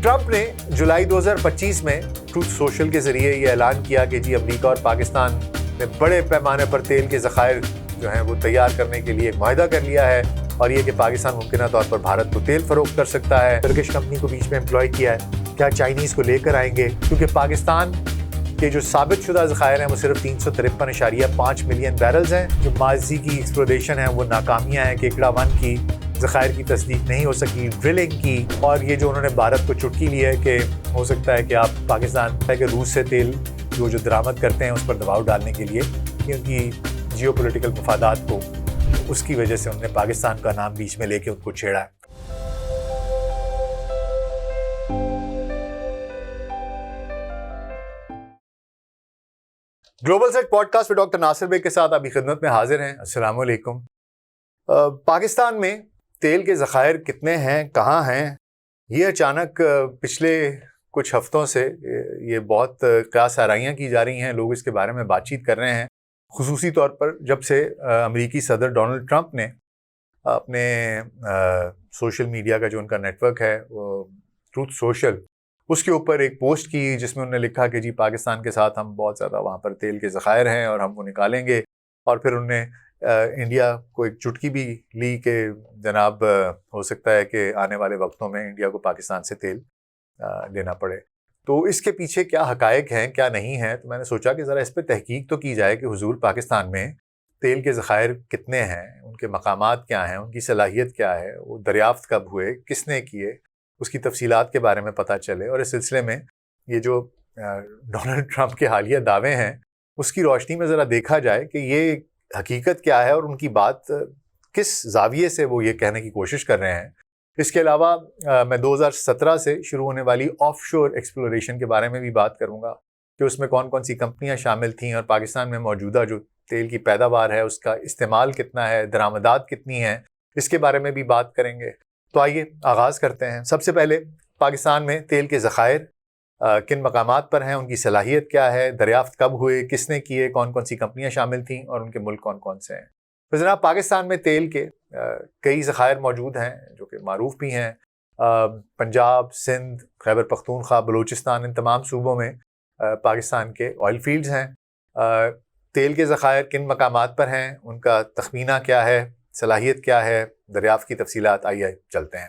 Trump نے جولائی 2025 میں truth social کے ذریعے یہ اعلان کیا کہ جی امریکہ اور پاکستان نے بڑے پیمانے پر تیل کے ذخائر جو ہیں وہ تیار کرنے کے لیے ایک معاہدہ کر لیا ہے، اور یہ کہ پاکستان ممکنہ طور پر بھارت کو تیل فروخت کر سکتا ہے۔ ٹرکش کمپنی کو بیچ میں امپلائی کیا ہے، کیا چائنیز کو لے کر آئیں گے، کیونکہ پاکستان کے جو ثابت شدہ ذخائر ہیں وہ صرف 353.5 ملین بیرلز ہیں۔ جو ماضی کی ایکسپلوریشن ہیں وہ ناکامیاں ہیں، کیکڑا 1 کی ذخائر کی تصدیق نہیں ہو سکی، ڈرلنگ کی، اور یہ جو انہوں نے بھارت کو چٹکی لی ہے کہ ہو سکتا ہے کہ آپ پاکستان کہ روس سے تیل جو درآمد کرتے ہیں اس پر دباؤ ڈالنے کے لیے، کیونکہ جیو پولیٹیکل مفادات کو اس کی وجہ سے انہوں نے پاکستان کا نام بیچ میں لے کے ان کو چھیڑا ہے۔ گلوبل سیٹ پوڈ کاسٹ میں ڈاکٹر ناصر بیگ کے ساتھ آپ کی خدمت میں حاضر ہیں۔ السلام علیکم۔ پاکستان میں تیل کے ذخائر کتنے ہیں، کہاں ہیں، یہ اچانک پچھلے کچھ ہفتوں سے یہ بہت قیاس آرائیاں کی جا رہی ہیں، لوگ اس کے بارے میں بات چیت کر رہے ہیں، خصوصی طور پر جب سے امریکی صدر ڈونلڈ ٹرمپ نے اپنے سوشل میڈیا کا جو ان کا نیٹ ورک ہے وہ ٹروتھ سوشل، اس کے اوپر ایک پوسٹ کی جس میں انہوں نے لکھا کہ جی پاکستان کے ساتھ ہم بہت زیادہ وہاں پر تیل کے ذخائر ہیں اور ہم وہ نکالیں گے، اور پھر انہوں نے انڈیا کو ایک چٹکی بھی لی کہ جناب ہو سکتا ہے کہ آنے والے وقتوں میں انڈیا کو پاکستان سے تیل لینا پڑے۔ تو اس کے پیچھے کیا حقائق ہیں، کیا نہیں ہیں، تو میں نے سوچا کہ ذرا اس پہ تحقیق تو کی جائے کہ حضور پاکستان میں تیل کے ذخائر کتنے ہیں، ان کے مقامات کیا ہیں، ان کی صلاحیت کیا ہے، وہ دریافت کب ہوئے، کس نے کیے، اس کی تفصیلات کے بارے میں پتہ چلے، اور اس سلسلے میں یہ جو ڈونلڈ ٹرمپ کے حالیہ دعوے ہیں اس کی روشنی میں ذرا دیکھا جائے کہ یہ حقیقت کیا ہے اور ان کی بات کس زاویے سے وہ یہ کہنے کی کوشش کر رہے ہیں۔ اس کے علاوہ میں 2017 سے شروع ہونے والی آف شور ایکسپلوریشن کے بارے میں بھی بات کروں گا کہ اس میں کون کون سی کمپنیاں شامل تھیں، اور پاکستان میں موجودہ جو تیل کی پیداوار ہے اس کا استعمال کتنا ہے، درآمدات کتنی ہیں، اس کے بارے میں بھی بات کریں گے۔ تو آئیے آغاز کرتے ہیں۔ سب سے پہلے پاکستان میں تیل کے ذخائر کن مقامات پر ہیں، ان کی صلاحیت کیا ہے، دریافت کب ہوئے، کس نے کیے، کون کون سی کمپنیاں شامل تھیں، اور ان کے ملک کون کون سے ہیں۔ تو جناب پاکستان میں تیل کے کئی ذخائر موجود ہیں جو کہ معروف بھی ہیں۔ پنجاب، سندھ، خیبر پختونخوا، بلوچستان، ان تمام صوبوں میں پاکستان کے آئل فیلڈز ہیں۔ تیل کے ذخائر کن مقامات پر ہیں، ان کا تخمینہ کیا ہے، صلاحیت کیا ہے، دریافت کی تفصیلات، آئیے چلتے ہیں۔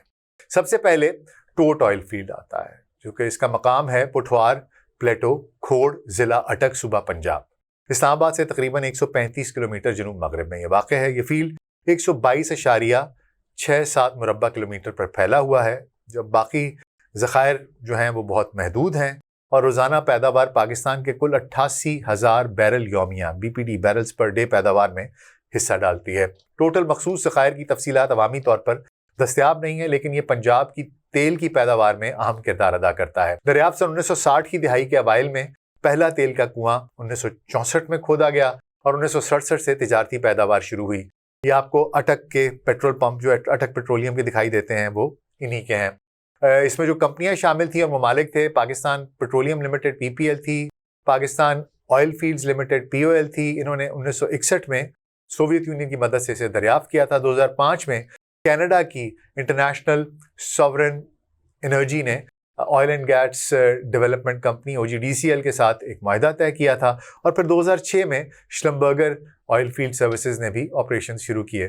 سب سے پہلے ٹوٹ آئل فیلڈ آتا ہے جو کہ اس کا مقام ہے پٹھوار پلیٹو، کھوڑ، ضلع اٹک، صوبہ پنجاب۔ اسلام آباد سے تقریباً 135 کلومیٹر جنوب مغرب میں یہ واقع ہے۔ یہ فیلڈ 122.67 مربع کلومیٹر پر پھیلا ہوا ہے، جب باقی ذخائر جو ہیں وہ بہت محدود ہیں، اور روزانہ پیداوار پاکستان کے کل 88,000 بیرل یومیہ BPD بیرلز پر ڈے پیداوار میں حصہ ڈالتی ہے۔ ٹوٹل مخصوص ذخائر کی تفصیلات عوامی طور پر دستیاب نہیں ہے، لیکن یہ پنجاب کی تیل کی پیداوار میں اہم کردار ادا کرتا ہے۔ دریافت سن 1960 کی دہائی کے اوائل میں پہلا تیل کا کنواں 1964 میں کھودا گیا، اور 1967 سے تجارتی پیداوار شروع ہوئی۔ یہ آپ کو اٹک کے پیٹرول پمپ جو اٹک پیٹرولیم کے دکھائی دیتے ہیں وہ انہی کے ہیں۔ اس میں جو کمپنیاں شامل تھیں اور ممالک تھے، پاکستان پیٹرولیم لمیٹڈ PPL تھی، Pakistan oil fields limited POL تھی۔ انہوں نے 1961 میں سوویت یونین کی مدد سے اسے دریافت کیا تھا۔ 2005 میں کینیڈا کی انٹرنیشنل ساورن انرجی نے oil and gas development company OGDCL کے ساتھ ایک معاہدہ طے کیا تھا، اور پھر 2006 میں شلمبرگر آئل فیلڈ سروسز نے بھی آپریشن شروع کیے۔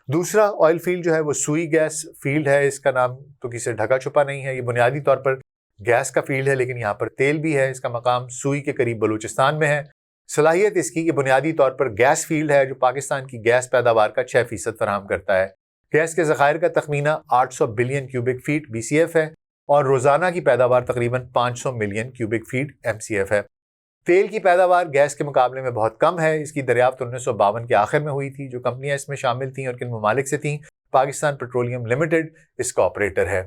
دوسرا آئل فیلڈ جو ہے وہ سوئی گیس فیلڈ ہے۔ اس کا نام تو کسی سے ڈھکا چھپا نہیں ہے، یہ بنیادی طور پر گیس کا فیلڈ ہے، لیکن یہاں پر تیل بھی ہے۔ اس کا مقام سوئی کے قریب بلوچستان میں ہے۔ صلاحیت اس کی کہ بنیادی طور پر گیس فیلڈ ہے جو پاکستان کی گیس پیداوار کا 6% فراہم کرتا ہے۔ گیس کے ذخائر کا تخمینہ 800 بلین کیوبک فیٹ BCF ہے، اور روزانہ کی پیداوار تقریباً 500 ملین کیوبک فیٹ MCF ہے۔ تیل کی پیداوار گیس کے مقابلے میں بہت کم ہے۔ اس کی دریافت 1952 کے آخر میں ہوئی تھی۔ جو کمپنیاں اس میں شامل تھیں اور کن ممالک سے تھیں، پاکستان پیٹرولیم لمیٹڈ اس کا آپریٹر ہے۔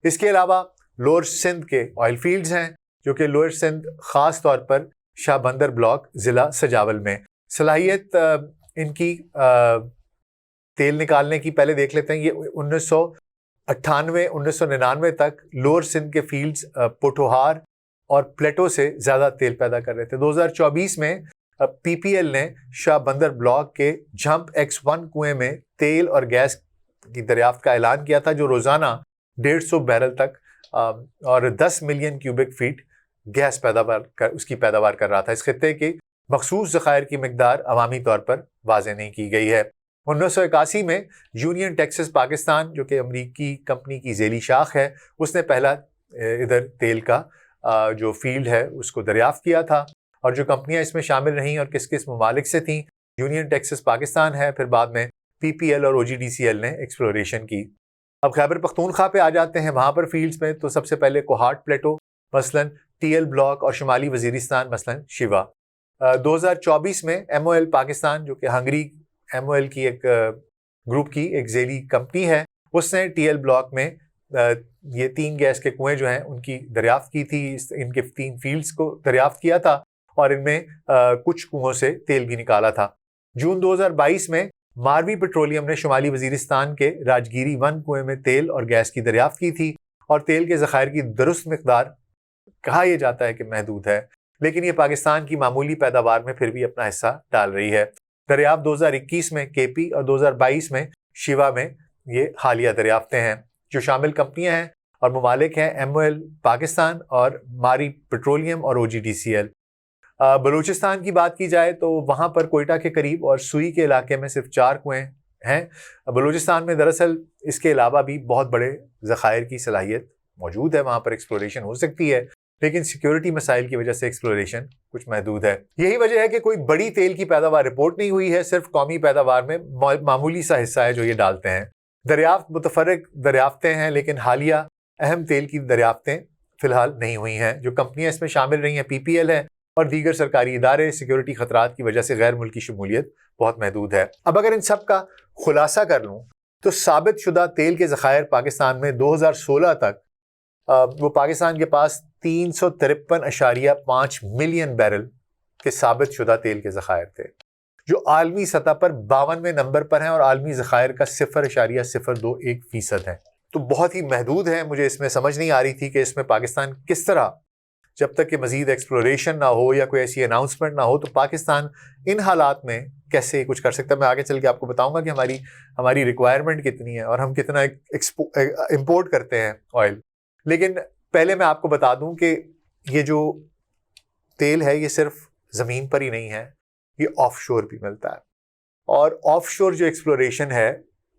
اس کے علاوہ لوئر سندھ کے آئل فیلڈز ہیں جو کہ لوئر سندھ خاص طور پر شاہ بندر بلاک، ضلع سجاول میں۔ صلاحیت ان کی تیل نکالنے کی پہلے دیکھ لیتے ہیں۔ یہ 1999 تک لوئر سندھ کے فیلڈز پوٹھوہار اور پلیٹو سے زیادہ تیل پیدا کر رہے تھے۔ 2024 میں PPL نے شاہ بندر بلاک کے جھمپ X1 کنویں میں تیل اور گیس کی دریافت کا اعلان کیا تھا، جو روزانہ 150 بیرل تک اور 10 ملین کیوبک فیٹ گیس اس کی پیداوار کر رہا تھا۔ اس خطے کی مخصوص ذخائر کی مقدار عوامی طور پر واضح نہیں کی گئی ہے۔ 1981 میں یونین ٹیکسس پاکستان، جو کہ امریکی کمپنی کی ذیلی شاخ ہے، اس نے پہلا ادھر تیل کا جو فیلڈ ہے اس کو دریافت کیا تھا، اور جو کمپنیاں اس میں شامل رہیں اور کس کس ممالک سے تھیں، یونین ٹیکسس پاکستان ہے، پھر بعد میں PPL اور OGDCL نے ایکسپلوریشن کی۔ اب خیبر پختونخوا پہ آ جاتے ہیں، وہاں پر فیلڈز میں تو سب سے پہلے کوہاٹ پلیٹو مثلاً، TL بلاک اور شمالی وزیرستان مثلاً شیوا۔ 2024 میں MOL پاکستان، جو کہ ہنگری MOL کی ایک گروپ کی ایک ذیلی کمپنی ہے، اس نے TL بلاک میں یہ 3 گیس کے کنویں جو ہیں ان کی دریافت کی تھی، ان کے 3 فیلڈز کو دریافت کیا تھا، اور ان میں کچھ کنووں سے تیل بھی نکالا تھا۔ جون 2022 میں ماروی پیٹرولیم نے شمالی وزیرستان کے راجگیری 1 کنویں میں تیل اور گیس کی دریافت کی تھی، اور تیل کے ذخائر کی درست مقدار کہا یہ جاتا ہے کہ محدود ہے، لیکن یہ پاکستان کی معمولی پیداوار میں پھر بھی اپنا حصہ ڈال رہی ہے۔ دریافت 2021 میں KP اور 2022 میں شیوا میں یہ حالیہ دریافتیں ہیں۔ جو شامل کمپنیاں ہیں اور ممالک ہیں MOL پاکستان اور ماری پیٹرولیم اور OGDCL۔ بلوچستان کی بات کی جائے تو وہاں پر کوئٹہ کے قریب اور سوئی کے علاقے میں صرف 4 کنویں ہیں۔ بلوچستان میں دراصل اس کے علاوہ بھی بہت بڑے ذخائر کی صلاحیت موجود ہے، وہاں پر ایکسپلوریشن ہو سکتی ہے، لیکن سیکیورٹی مسائل کی وجہ سے ایکسپلوریشن کچھ محدود ہے۔ یہی وجہ ہے کہ کوئی بڑی تیل کی پیداوار رپورٹ نہیں ہوئی ہے، صرف قومی پیداوار میں معمولی سا حصہ ہے جو یہ ڈالتے ہیں۔ دریافت متفرق دریافتیں ہیں، لیکن حالیہ اہم تیل کی دریافتیں فی الحال نہیں ہوئی ہیں۔ جو کمپنیاں اس میں شامل رہی ہیں PPL ہے، اور دیگر سرکاری ادارے سیکیورٹی خطرات کی وجہ سے غیر ملکی شمولیت بہت محدود ہے۔ اب اگر ان سب کا خلاصہ کر لوں تو ثابت شدہ تیل کے ذخائر پاکستان میں 2016 تک وہ پاکستان کے پاس 353.5 ملین بیرل کے ثابت شدہ تیل کے ذخائر تھے، جو عالمی سطح پر 52ویں نمبر پر ہیں، اور عالمی ذخائر کا 0.021% ہے۔ تو بہت ہی محدود ہے۔ مجھے اس میں سمجھ نہیں آ رہی تھی کہ اس میں پاکستان کس طرح، جب تک کہ مزید ایکسپلوریشن نہ ہو یا کوئی ایسی اناؤنسمنٹ نہ ہو، تو پاکستان ان حالات میں کیسے کچھ کر سکتا ہے۔ میں آگے چل کے آپ کو بتاؤں گا کہ ہماری ریکوائرمنٹ کتنی ہے اور ہم کتنا امپورٹ کرتے ہیں آئل۔ لیکن پہلے میں آپ کو بتا دوں کہ یہ جو تیل ہے یہ صرف زمین پر ہی نہیں ہے، یہ آف شور بھی ملتا ہے، اور آف شور جو ایکسپلوریشن ہے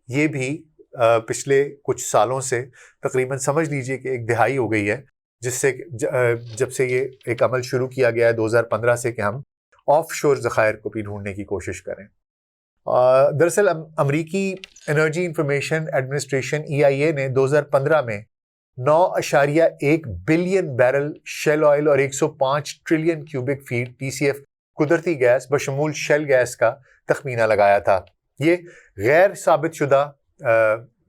یہ بھی پچھلے کچھ سالوں سے تقریباً سمجھ لیجئے کہ 1 دہائی ہو گئی ہے، جس سے جب سے یہ ایک عمل شروع کیا گیا ہے 2015 سے، کہ ہم آف شور ذخائر کو بھی ڈھونڈنے کی کوشش کریں۔ دراصل امریکی انرجی انفارمیشن ایڈمنسٹریشن EIA نے 2015 میں 9.1 بلین بیرل شیل آئل اور 105 ٹریلین کیوبک فیٹ TCF قدرتی گیس بشمول شیل گیس کا تخمینہ لگایا تھا۔ یہ غیر ثابت شدہ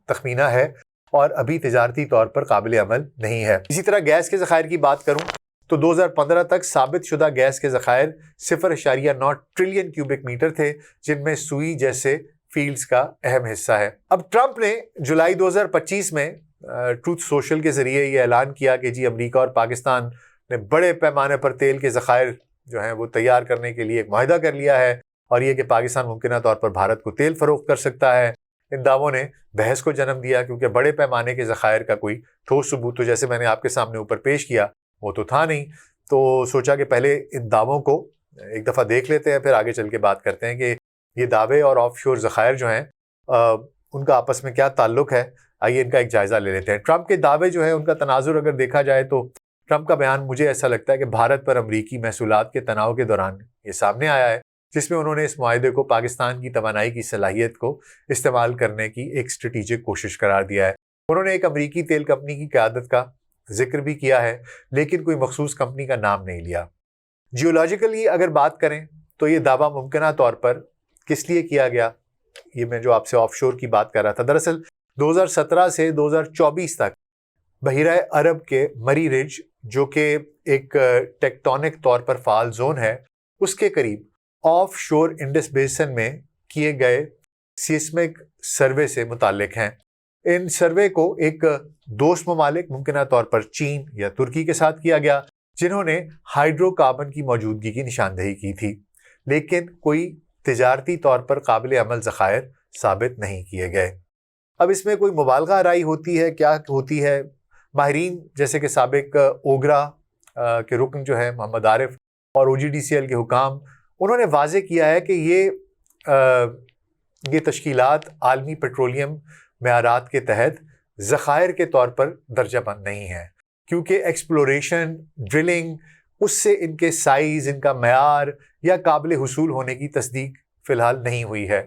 تخمینہ ہے اور ابھی تجارتی طور پر قابل عمل نہیں ہے۔ اسی طرح گیس کے ذخائر کی بات کروں تو 2015 تک ثابت شدہ گیس کے ذخائر 0.9 ٹریلین کیوبک میٹر تھے، جن میں سوئی جیسے فیلڈز کا اہم حصہ ہے۔ اب ٹرمپ نے جولائی 2025 میں ٹروتھ سوشل کے ذریعے یہ اعلان کیا کہ جی امریکہ اور پاکستان نے بڑے پیمانے پر تیل کے ذخائر جو ہیں وہ تیار کرنے کے لیے ایک معاہدہ کر لیا ہے، اور یہ کہ پاکستان ممکنہ طور پر بھارت کو تیل فروخت کر سکتا ہے۔ ان دعووں نے بحث کو جنم دیا، کیونکہ بڑے پیمانے کے ذخائر کا کوئی ٹھوس ثبوت تو جیسے میں نے آپ کے سامنے اوپر پیش کیا وہ تو تھا نہیں۔ تو سوچا کہ پہلے ان دعووں کو ایک دفعہ دیکھ لیتے ہیں، پھر آگے چل کے بات کرتے ہیں کہ یہ دعوے اور آف شور ذخائر جو ہیں ان کا آپس میں کیا تعلق ہے۔ آئیے ان کا ایک جائزہ لے لیتے ہیں۔ ٹرمپ کے دعوے جو ہیں ان کا تناظر اگر دیکھا جائے تو ٹرمپ کا بیان مجھے ایسا لگتا ہے کہ بھارت پر امریکی محصولات کے تناؤ کے دوران یہ سامنے آیا ہے، جس میں انہوں نے اس معاہدے کو پاکستان کی توانائی کی صلاحیت کو استعمال کرنے کی ایک اسٹریٹجک کوشش قرار دیا ہے۔ انہوں نے ایک امریکی تیل کمپنی کی قیادت کا ذکر بھی کیا ہے، لیکن کوئی مخصوص کمپنی کا نام نہیں لیا۔ جیولوجیکلی اگر بات کریں تو یہ دعویٰ ممکنہ طور پر کس لیے کیا گیا، یہ میں جو آپ سے آف شور کی بات کر رہا تھا، دراصل 2017 سے 2024 تک بحیرہ عرب کے مری رج، جو کہ ایک ٹیکٹونک طور پر فعال زون ہے، اس کے قریب آف شور انڈس بیسن میں کیے گئے سیسمک سروے سے متعلق ہیں۔ ان سروے کو ایک دوست ممالک ممکنہ طور پر چین یا ترکی کے ساتھ کیا گیا، جنہوں نے ہائیڈرو کاربن کی موجودگی کی نشاندہی کی تھی، لیکن کوئی تجارتی طور پر قابل عمل ذخائر ثابت نہیں کیے گئے۔ اب اس میں کوئی مبالغہ آرائی ہوتی ہے، کیا ہوتی ہے؟ ماہرین جیسے کہ سابق اوگرا کے رکن جو ہے محمد عارف اور OGDCL کے حکام، انہوں نے واضح کیا ہے کہ یہ تشکیلات عالمی پیٹرولیم معیارات کے تحت ذخائر کے طور پر درجہ بند نہیں ہیں، کیونکہ ایکسپلوریشن، ڈرلنگ، اس سے ان کے سائز، ان کا معیار یا قابل حصول ہونے کی تصدیق فی الحال نہیں ہوئی ہے۔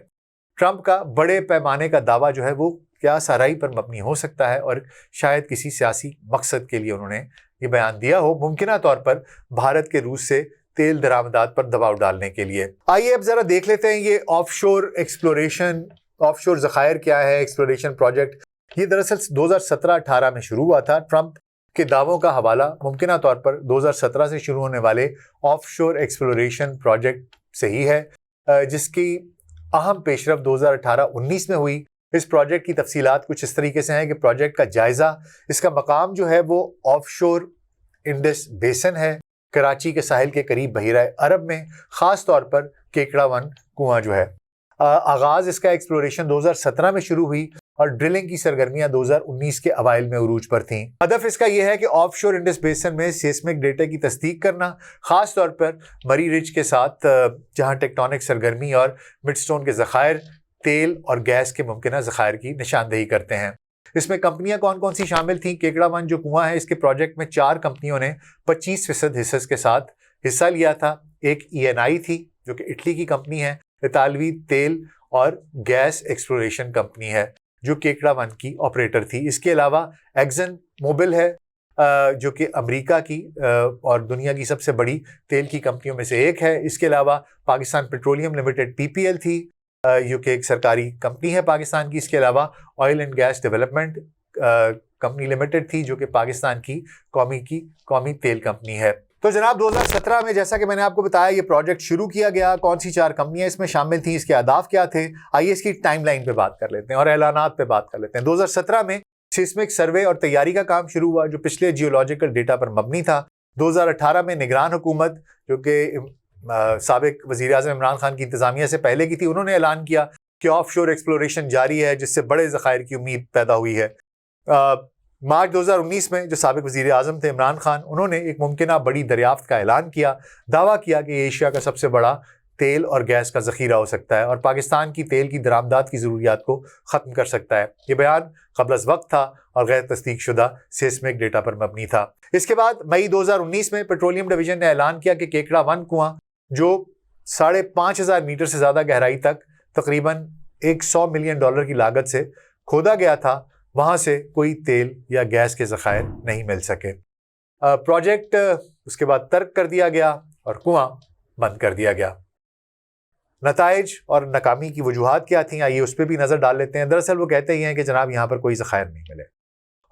ٹرمپ کا بڑے پیمانے کا دعویٰ جو ہے وہ کیا سرائی پر مبنی ہو سکتا ہے، اور شاید کسی سیاسی مقصد کے لیے انہوں نے یہ بیان دیا ہو، ممکنہ طور پر بھارت کے روس سے تیل درآمدات پر دباؤ ڈالنے کے لیے۔ آئیے اب ذرا دیکھ لیتے ہیں یہ آف شور ایکسپلوریشن، آف شور ذخائر کیا ہے، ایکسپلوریشن پروجیکٹ۔ یہ دراصل 2017-18 میں شروع ہوا تھا۔ ٹرمپ کے دعووں کا حوالہ ممکنہ طور پر 2017 سے شروع ہونے والے آف شور ایکسپلوریشن پروجیکٹ سے ہی ہے، جس کی اہم پیش رفت 2018-19 میں ہوئی۔ اس پروجیکٹ کی تفصیلات کچھ اس طریقے سے ہیں کہ پروجیکٹ کا جائزہ، اس کا مقام جو ہے وہ آف شور انڈس بیسن ہے، کراچی کے ساحل کے قریب بحیرہ عرب میں، خاص طور پر کیکڑا ون کنواں جو ہے۔ آغاز اس کا ایکسپلوریشن 2017 میں شروع ہوئی اور ڈرلنگ کی سرگرمیاں 2019 کے اوائل میں عروج پر تھیں۔ ہدف اس کا یہ ہے کہ آف شور انڈس بیسن میں سیسمک ڈیٹا کی تصدیق کرنا، خاص طور پر مری رچ کے ساتھ جہاں ٹیکٹونک سرگرمی اور مڈ سٹون کے ذخائر تیل اور گیس کے ممکنہ ذخائر کی نشاندہی کرتے ہیں۔ اس میں کمپنیاں کون کون سی شامل تھیں؟ کیکڑا ون جو کنواں ہے، اس کے پروجیکٹ میں 4 کمپنیوں نے 25% حصص کے ساتھ حصہ لیا تھا۔ ایک ENI تھی جو کہ اٹلی کی کمپنی ہے، اطالوی تیل اور گیس ایکسپلوریشن کمپنی ہے جو کیکڑا ون کی آپریٹر تھی۔ اس کے علاوہ ایکزن موبل ہے جو کہ امریکہ کی اور دنیا کی سب سے بڑی تیل کی کمپنیوں میں سے ایک ہے۔ اس کے علاوہ پاکستان پیٹرولیم لمیٹڈ PPL تھی جو کہ ایک سرکاری کمپنی ہے پاکستان کی۔ اس کے علاوہ oil and gas development company limited تھی جو کہ پاکستان کی قومی تیل کمپنی ہے۔ تو جناب 2017 میں جیسا کہ میں نے آپ کو بتایا یہ پروجیکٹ شروع کیا گیا۔ کون سی 4 کمپنیاں اس میں شامل تھیں، اس کے اہداف کیا تھے؟ آئیے اس کی ٹائم لائن پہ بات کر لیتے ہیں اور اعلانات پہ بات کر لیتے ہیں۔ 2017 میں سیسمک سروے اور تیاری کا کام شروع ہوا جو پچھلے جیولوجیکل ڈیٹا پر مبنی تھا۔ 2018 میں نگران حکومت جو کہ سابق وزیر اعظم عمران خان کی انتظامیہ سے پہلے کی تھی، انہوں نے اعلان کیا کہ آف شور ایکسپلوریشن جاری ہے جس سے بڑے ذخائر کی امید پیدا ہوئی ہے۔ مارچ 2019 میں جو سابق وزیر اعظم تھے عمران خان، انہوں نے ایک ممکنہ بڑی دریافت کا اعلان کیا، دعویٰ کیا کہ یہ ایشیا کا سب سے بڑا تیل اور گیس کا ذخیرہ ہو سکتا ہے اور پاکستان کی تیل کی درآمدات کی ضروریات کو ختم کر سکتا ہے۔ یہ بیان قبل از وقت تھا اور غیر تصدیق شدہ سیسمک ڈیٹا پر مبنی تھا۔ اس کے بعد مئی 2019 میں پیٹرولیم ڈویژن نے اعلان کیا کہ کیکڑا ون کنواں جو 5,500 میٹر سے زیادہ گہرائی تک تقریباً $100 ملین کی لاگت سے کھودا گیا تھا، وہاں سے کوئی تیل یا گیس کے ذخائر نہیں مل سکے۔ پروجیکٹ اس کے بعد ترک کر دیا گیا اور کنواں بند کر دیا گیا۔ نتائج اور ناکامی کی وجوہات کیا تھیں، آئیے اس پہ بھی نظر ڈال لیتے ہیں۔ دراصل وہ کہتے ہی ہیں کہ جناب یہاں پر کوئی ذخائر نہیں ملے۔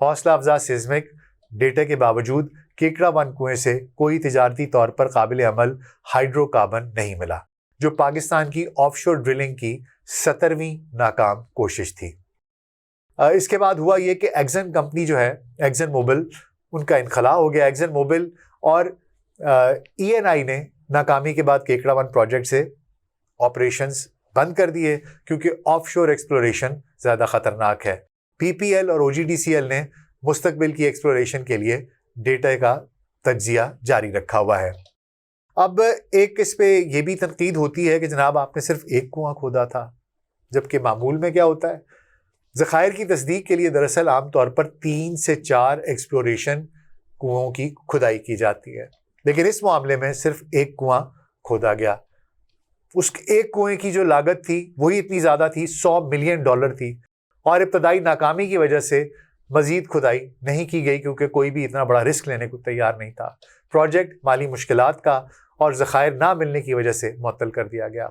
حوصلہ افزا سیزمک ڈیٹا کے باوجود کیکڑا ون کنویں سے کوئی تجارتی طور پر قابل عمل ہائیڈرو کاربن نہیں ملا، جو پاکستان کی آف شور ڈرلنگ کی 17ویں ناکام کوشش تھی۔ اس کے بعد ہوا یہ کہ ایکزن کمپنی جو ہے، ایکزن موبل، ان کا انخلاء ہو گیا۔ ایکزن موبل اور ENI نے ناکامی کے بعد کیکڑا ون پروجیکٹ سے آپریشنز بند کر دیے کیونکہ آف شور ایکسپلوریشن زیادہ خطرناک ہے۔ PPL اور OGDCL نے مستقبل کی ایکسپلوریشن کے لیے ڈیٹا کا تجزیہ جاری رکھا ہوا ہے۔ اب ایک اس پہ یہ بھی تنقید ہوتی ہے کہ جناب آپ نے صرف ایک کنواں کھودا تھا، جبکہ معمول میں کیا ہوتا ہے؟ ذخائر کی تصدیق کے لیے دراصل عام طور پر 3 سے 4 ایکسپلوریشن کنووں کی کھدائی کی جاتی ہے، لیکن اس معاملے میں صرف ایک کنواں کھودا گیا۔ اس ایک کنویں کی جو لاگت تھی وہی اتنی زیادہ تھی، $100 ملین تھی، اور ابتدائی ناکامی کی وجہ سے مزید کھدائی نہیں کی گئی کیونکہ کوئی بھی اتنا بڑا رسک لینے کو تیار نہیں تھا۔ پروجیکٹ مالی مشکلات کا اور ذخائر نہ ملنے کی وجہ سے معطل کر دیا گیا۔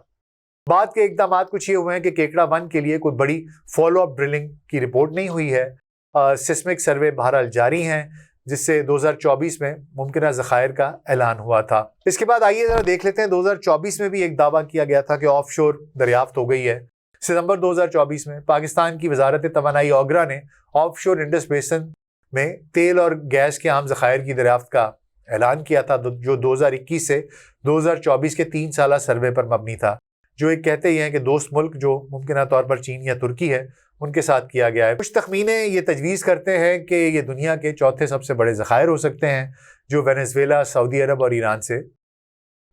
بعد کے اقدامات کچھ یہ ہوئے ہیں کہ کیکڑا ون کے لیے کوئی بڑی فالو اپ ڈرلنگ کی رپورٹ نہیں ہوئی ہے۔ سیسمک سروے بہرحال جاری ہیں جس سے 2024 میں ممکنہ ذخائر کا اعلان ہوا تھا۔ اس کے بعد آئیے ذرا دیکھ لیتے ہیں 2024 میں بھی ایک دعویٰ کیا گیا تھا کہ آف شور دریافت ہو گئی ہے۔ ستمبر 2024 میں پاکستان کی وزارت توانائی اوگرا نے آف شور انڈس بیسن میں تیل اور گیس کے عام ذخائر کی دریافت کا اعلان کیا تھا، جو 2021 سے 2024 کے 3 سالہ سروے پر مبنی تھا، جو ایک کہتے ہی ہیں کہ دوست ملک جو ممکنہ طور پر چین یا ترکی ہے، ان کے ساتھ کیا گیا ہے۔ کچھ تخمینے یہ تجویز کرتے ہیں کہ یہ دنیا کے چوتھے سب سے بڑے ذخائر ہو سکتے ہیں، جو وینزویلا، سعودی عرب اور ایران سے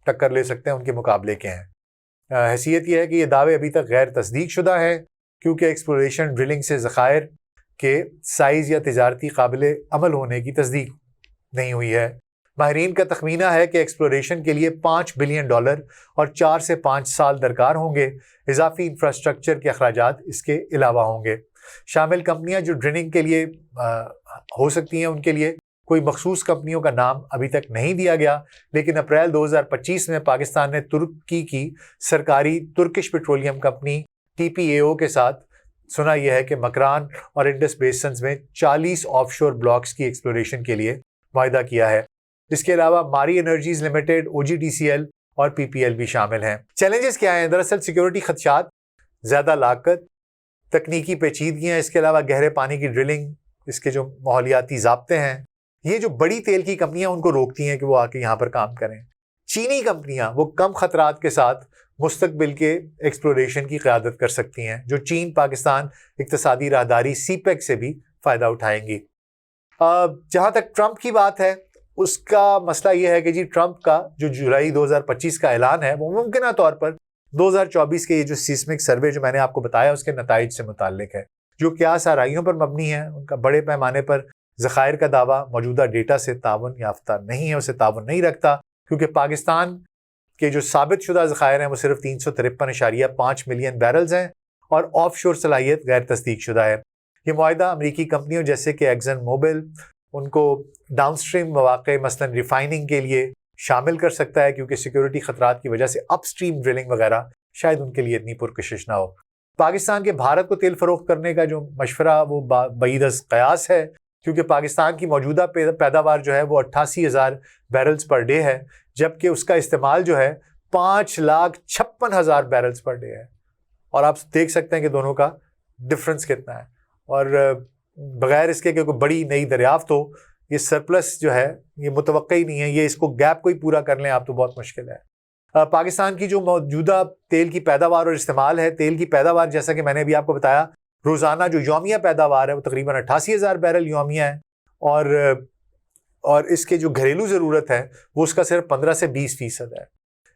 ٹکر لے سکتے ہیں، ان کے مقابلے کے ہیں۔ حیثیت یہ ہے کہ یہ دعوے ابھی تک غیر تصدیق شدہ ہیں، کیونکہ ایکسپلوریشن ڈرلنگ سے ذخائر کے سائز یا تجارتی قابل عمل ہونے کی تصدیق نہیں ہوئی ہے۔ ماہرین کا تخمینہ ہے کہ ایکسپلوریشن کے لیے $5 بلین اور 4 سے 5 سال درکار ہوں گے۔ اضافی انفراسٹرکچر کے اخراجات اس کے علاوہ ہوں گے۔ شامل کمپنیاں جو ڈرلنگ کے لیے ہو سکتی ہیں، ان کے لیے کوئی مخصوص کمپنیوں کا نام ابھی تک نہیں دیا گیا، لیکن اپریل 2025 میں پاکستان نے ترکی کی سرکاری ترکش پیٹرولیم کمپنی TPAO کے ساتھ سنا یہ ہے کہ مکران اور انڈس بیسنز میں 40 آف شور بلاکس کی ایکسپلوریشن کے لیے معاہدہ کیا ہے۔ اس کے علاوہ ماری انرجیز لمیٹڈ، OGDCL اور PPL بھی شامل ہیں۔ چیلنجز کیا ہیں؟ دراصل سیکیورٹی خدشات، زیادہ لاگت، تکنیکی پیچیدگیاں، اس کے علاوہ گہرے پانی کی ڈرلنگ، اس کے جو ماحولیاتی ضابطے ہیں، یہ جو بڑی تیل کی کمپنیاں ان کو روکتی ہیں کہ وہ آ کے یہاں پر کام کریں۔ چینی کمپنیاں وہ کم خطرات کے ساتھ مستقبل کے ایکسپلوریشن کی قیادت کر سکتی ہیں، جو چین پاکستان اقتصادی راہداری CPEC سے بھی فائدہ اٹھائیں گی۔ جہاں تک ٹرمپ کی بات ہے، اس کا مسئلہ یہ ہے کہ جی ٹرمپ کا جو جولائی 2025 کا اعلان ہے، وہ ممکنہ طور پر 2024 کے یہ جو سیسمک سروے جو میں نے آپ کو بتایا اس کے نتائج سے متعلق ہے، جو قیاس آرائیوں پر مبنی ہے۔ ان کا بڑے پیمانے پر ذخائر کا دعویٰ موجودہ ڈیٹا سے تعاون یافتہ نہیں ہے، اسے تعاون نہیں رکھتا، کیونکہ پاکستان کے جو ثابت شدہ ذخائر ہیں وہ صرف 353.5 ملین بیرلز ہیں، اور آف شور صلاحیت غیر تصدیق شدہ ہے۔ یہ معاہدہ امریکی کمپنیوں جیسے کہ ایکزن موبل ان کو ڈاؤن سٹریم مواقع مثلاً ریفائننگ کے لیے شامل کر سکتا ہے، کیونکہ سیکیورٹی خطرات کی وجہ سے اپ سٹریم ڈرلنگ وغیرہ شاید ان کے لیے اتنی پرکشش نہ ہو۔ پاکستان کے بھارت کو تیل فروخت کرنے کا جو مشورہ وہ بعید از قیاس ہے، کیونکہ پاکستان کی موجودہ پیداوار جو ہے وہ 88,000 بیرلز پر ڈے ہے، جبکہ اس کا استعمال جو ہے 5,56,000 بیرلز پر ڈے ہے، اور آپ دیکھ سکتے ہیں کہ دونوں کا ڈفرنس کتنا ہے۔ اور بغیر اس کے کہ کوئی بڑی نئی دریافت ہو، یہ سرپلس جو ہے یہ متوقع ہی نہیں ہے، یہ اس کو گیپ کو ہی پورا کر لیں آپ تو بہت مشکل ہے۔ پاکستان کی جو موجودہ تیل کی پیداوار اور استعمال ہے، تیل کی پیداوار جیسا کہ میں نے ابھی آپ کو بتایا، روزانہ جو یومیہ پیداوار ہے وہ تقریباً 88,000 بیرل یومیہ ہے، اور اس کے جو گھریلو ضرورت ہے وہ اس کا صرف 15 سے 20% ہے۔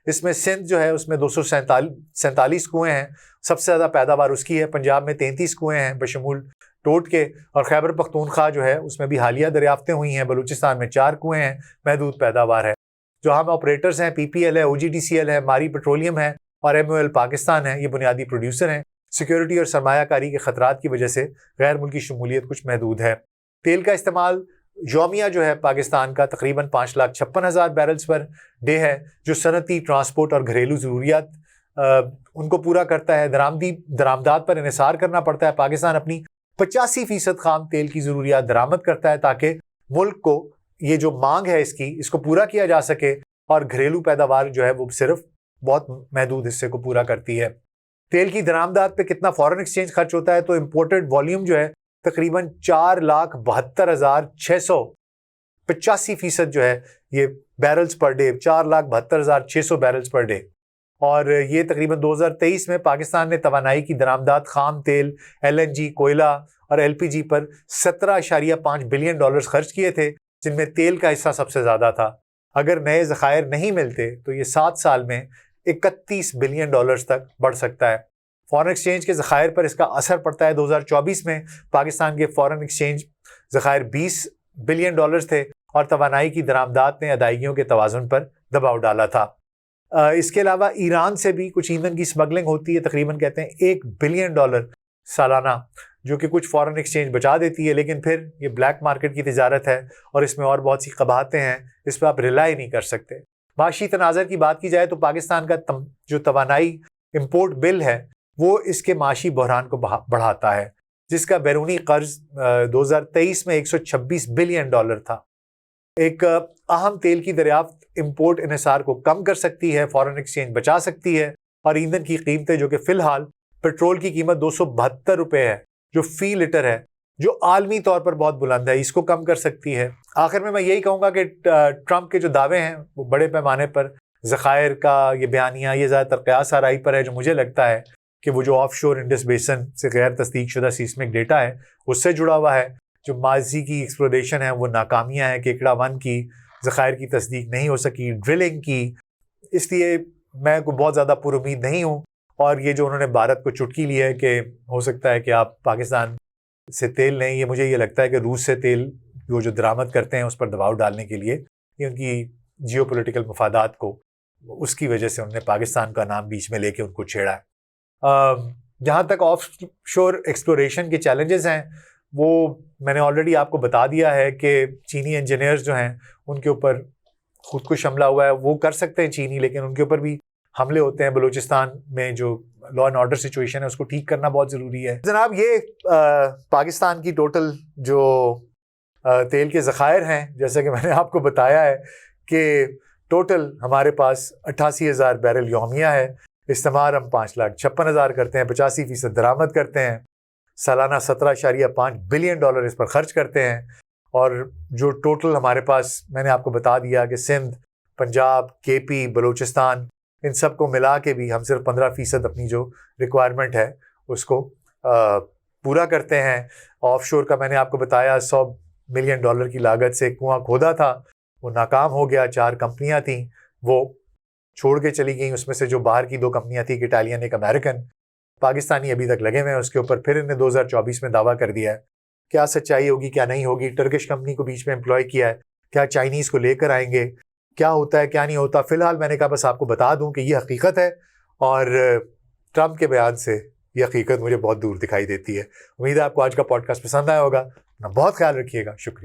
اس میں سندھ جو ہے اس میں 247 کنویں ہیں، سب سے زیادہ پیداوار اس کی ہے۔ پنجاب میں 33 کنویں ہیں بشمول ٹوٹ کے، اور خیبر پختونخوا جو ہے اس میں بھی حالیہ دریافتیں ہوئی ہیں۔ بلوچستان میں 4 کنویں ہیں، محدود پیداوار ہے۔ جو ہم آپریٹرز ہیں، PPL ہے، OGDCL ہے، ماری پیٹرولیم ہے اور MOL پاکستان ہے، یہ بنیادی پروڈیوسر ہیں۔ سیکیورٹی اور سرمایہ کاری کے خطرات کی وجہ سے غیر ملکی شمولیت کچھ محدود ہے۔ تیل کا استعمال یومیہ جو ہے پاکستان کا تقریباً 5,56,000 بیرلز پر ڈے ہے، جو صنعتی، ٹرانسپورٹ اور گھریلو ضروریات ان کو پورا کرتا ہے۔ درآمدات پر انحصار کرنا پڑتا ہے۔ پاکستان اپنی 85% خام تیل کی ضروریات درآمد کرتا ہے تاکہ ملک کو یہ جو مانگ ہے اس کو پورا کیا جا سکے، اور گھریلو پیداوار جو ہے وہ صرف بہت محدود حصے کو پورا کرتی ہے۔ تیل کی درآمدات پہ کتنا فارن ایکسچینج خرچ ہوتا ہے، تو امپورٹڈ والیوم جو ہے تقریباً 4,72,600، 85% جو ہے یہ بیرلز پر ڈے، 4,72,600 بیرلز پر ڈے۔ اور یہ تقریباً 2023 میں پاکستان نے توانائی کی درآمدات خام تیل، LNG، کوئلہ اور LPG پر $17.5 بلین خرچ کیے تھے، جن میں تیل کا حصہ سب سے زیادہ تھا۔ اگر نئے ذخائر نہیں ملتے تو یہ 7 سال میں $31 بلین تک بڑھ سکتا ہے۔ فارن ایکسچینج کے ذخائر پر اس کا اثر پڑتا ہے۔ 2024 میں پاکستان کے فارن ایکسچینج ذخائر $20 بلین تھے، اور توانائی کی درآمدات نے ادائیگیوں کے توازن پر دباؤ ڈالا تھا۔ اس کے علاوہ ایران سے بھی کچھ ایندھن کی سمگلنگ ہوتی ہے، تقریباً کہتے ہیں $1 بلین سالانہ، جو کہ کچھ فارن ایکسچینج بچا دیتی ہے، لیکن پھر یہ بلیک مارکیٹ کی تجارت ہے اور اس میں اور بہت سی قباحتیں ہیں، اس پہ آپ ریلائی نہیں کر سکتے۔ معاشی تناظر کی بات کی جائے تو پاکستان کا جو توانائی امپورٹ بل ہے وہ اس کے معاشی بحران کو بڑھاتا ہے، جس کا بیرونی قرض 2023 میں $126 بلین تھا۔ ایک اہم تیل کی دریافت امپورٹ انحصار کو کم کر سکتی ہے، فارن ایکسچینج بچا سکتی ہے، اور ایندھن کی قیمتیں جو کہ فی الحال پیٹرول کی قیمت $272 ہے جو فی لیٹر ہے، جو عالمی طور پر بہت بلند ہے، اس کو کم کر سکتی ہے۔ آخر میں یہی کہوں گا کہ ٹرمپ کے جو دعوے ہیں وہ بڑے پیمانے پر ذخائر کا یہ بیانیہ، یہ زیادہ تر قیاس آرائی پر ہے، جو مجھے لگتا ہے کہ وہ جو آف شور انڈس بیسن سے غیر تصدیق شدہ سیسمک ڈیٹا ہے اس سے جڑا ہوا ہے. جو ماضی کی ایکسپلوریشن ہے وہ ناکامیاں ہیں, کیکڑا 1 کی ذخائر کی تصدیق نہیں ہو سکی, ڈرلنگ کی. اس لیے میں کوئی بہت زیادہ پر امید نہیں ہوں. اور یہ جو انہوں نے بھارت کو چٹکی لی ہے کہ ہو سکتا ہے کہ آپ پاکستان سے تیل لیں, یہ مجھے یہ لگتا ہے کہ روس سے تیل وہ جو درآمد کرتے ہیں اس پر دباؤ ڈالنے کے لیے, یہ ان کی جیو پولیٹیکل مفادات کو, اس کی وجہ سے انہوں نے پاکستان کا نام بیچ میں لے کے ان کو چھیڑا ہے. جہاں تک آف شور ایکسپلوریشن کے چیلنجز ہیں وہ میں نے آلریڈی آپ کو بتا دیا ہے کہ چینی انجینئرز جو ہیں ان کے اوپر خود کش حملہ ہوا ہے. وہ کر سکتے ہیں چینی, لیکن ان کے اوپر بھی حملے ہوتے ہیں. بلوچستان میں جو لا اینڈ آرڈر سچویشن ہے اس کو ٹھیک کرنا بہت ضروری ہے. جناب یہ پاکستان کی ٹوٹل جو تیل کے ذخائر ہیں, جیسا کہ میں نے آپ کو بتایا ہے کہ ٹوٹل ہمارے پاس 88,000 بیرل یومیہ ہے. استعمال ہم 5,56,000 کرتے ہیں, 85% درآمد کرتے ہیں, سالانہ $17.5 بلین اس پر خرچ کرتے ہیں. اور جو ٹوٹل ہمارے پاس, میں نے آپ کو بتا دیا کہ سندھ, پنجاب, کے پی, بلوچستان, ان سب کو ملا کے بھی ہم صرف 15% اپنی جو ریکوائرمنٹ ہے اس کو پورا کرتے ہیں. آف شور کا میں نے آپ کو بتایا $100 ملین کی لاگت سے کنواں کھودا تھا, وہ ناکام ہو گیا. 4 کمپنیاں تھیں وہ چھوڑ کے چلی گئیں. اس میں سے جو باہر کی 2 کمپنیاں تھیں, ایک اٹالین ایک امریکن, پاکستانی ابھی تک لگے ہوئے ہیں اس کے اوپر. پھر انہیں 2024 میں دعویٰ کر دیا ہے. کیا سچائی ہوگی کیا نہیں ہوگی. ٹرکش کمپنی کو بیچ میں امپلوائے کیا ہے, کیا چائنیز کو لے کر آئیں گے, کیا ہوتا ہے کیا نہیں ہوتا. فی الحال میں نے کہا بس آپ کو بتا دوں کہ یہ حقیقت ہے, اور ٹرمپ کے بیان سے یہ حقیقت مجھے بہت دور دکھائی دیتی ہے. امید ہے آپ کو آج کا پوڈ کاسٹ پسند آیا ہوگا. اپنا بہت خیال رکھیے گا. شکریہ.